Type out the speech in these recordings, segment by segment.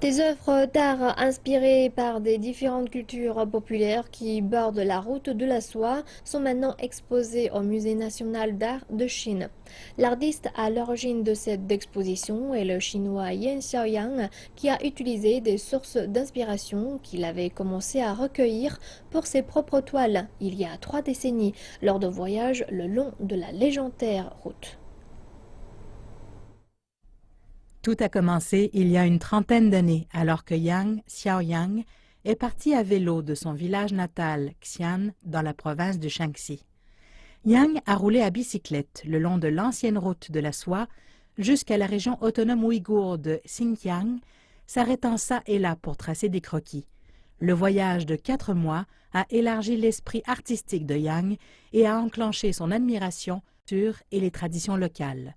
Des œuvres d'art inspirées par des différentes cultures populaires qui bordent la route de la soie sont maintenant exposées au Musée national d'art de Chine. L'artiste à l'origine de cette exposition est le chinois Yan Xiaoyang qui a utilisé des sources d'inspiration qu'il avait commencé à recueillir pour ses propres toiles il y a 3 décennies lors de voyages le long de la légendaire route. Tout a commencé il y a une trentaine d'années, alors que Yang Xiaoyang est parti à vélo de son village natal, Xi'an, dans la province du Shaanxi. Yang a roulé à bicyclette le long de l'ancienne route de la soie jusqu'à la région autonome ouïghour de Xinjiang, s'arrêtant ça et là pour tracer des croquis. Le voyage de 4 mois a élargi l'esprit artistique de Yang et a enclenché son admiration pour et les traditions locales.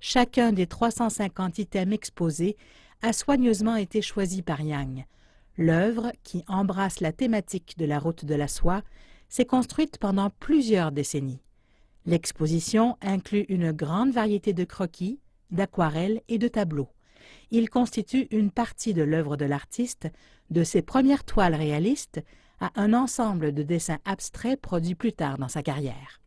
Chacun des 350 items exposés a soigneusement été choisi par Yang. L'œuvre, qui embrasse la thématique de la route de la soie, s'est construite pendant plusieurs décennies. L'exposition inclut une grande variété de croquis, d'aquarelles et de tableaux. Il constitue une partie de l'œuvre de l'artiste, de ses premières toiles réalistes à un ensemble de dessins abstraits produits plus tard dans sa carrière.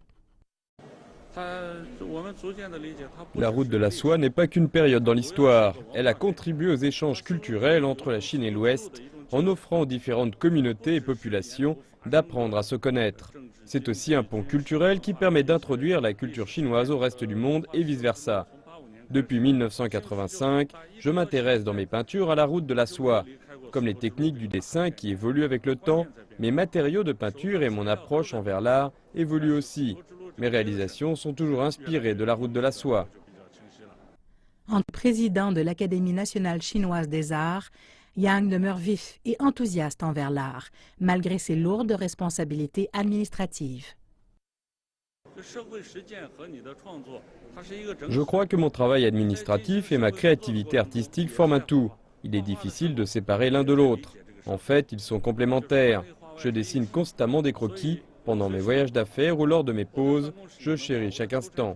La route de la soie n'est pas qu'une période dans l'histoire. Elle a contribué aux échanges culturels entre la Chine et l'Ouest en offrant aux différentes communautés et populations d'apprendre à se connaître. C'est aussi un pont culturel qui permet d'introduire la culture chinoise au reste du monde et vice-versa. Depuis 1985, je m'intéresse dans mes peintures à la route de la soie. Comme les techniques du dessin qui évoluent avec le temps, mes matériaux de peinture et mon approche envers l'art évoluent aussi. Mes réalisations sont toujours inspirées de la route de la soie. En tant que président de l'Académie nationale chinoise des arts, Yang demeure vif et enthousiaste envers l'art, malgré ses lourdes responsabilités administratives. Je crois que mon travail administratif et ma créativité artistique forment un tout. Il est difficile de séparer l'un de l'autre. En fait, ils sont complémentaires. Je dessine constamment des croquis pendant mes voyages d'affaires ou lors de mes pauses. Je chéris chaque instant.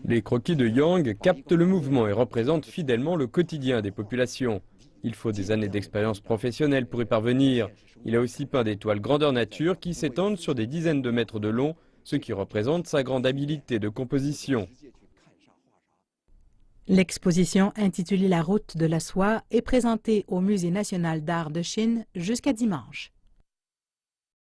Les croquis de Yang captent le mouvement et représentent fidèlement le quotidien des populations. Il faut des années d'expérience professionnelle pour y parvenir. Il a aussi peint des toiles grandeur nature qui s'étendent sur des dizaines de mètres de long, ce qui représente sa grande habileté de composition. L'exposition intitulée La route de la soie est présentée au Musée national d'art de Chine jusqu'à dimanche.